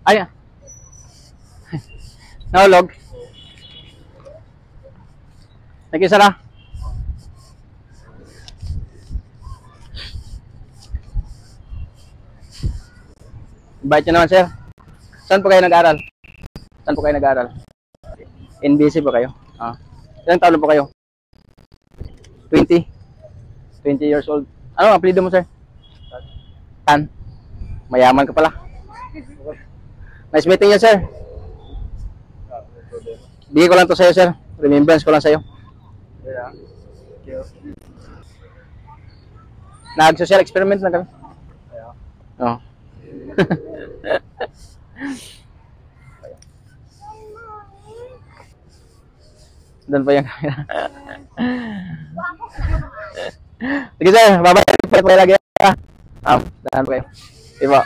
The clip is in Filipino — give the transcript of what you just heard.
Ay, nahulog. Nag-isa na. Bait nyo naman, sir. Saan po kayo nag-aral? Saan po kayo nag-aral? NBC ba kayo? Ah. Ilang taon na po kayo? 20? 20 years old. Ano ang apelyido mo, sir? Tan. Mayaman ka pala. Nice meeting you, sir. Bigay ko lang to sa'yo, sir. Remembrance ko lang sa'yo. Nag-social experiment lang kami. Oh. Doon pa yung camera. Sige, sir. Babay pa lagi. Dahan pa kayo. Diba?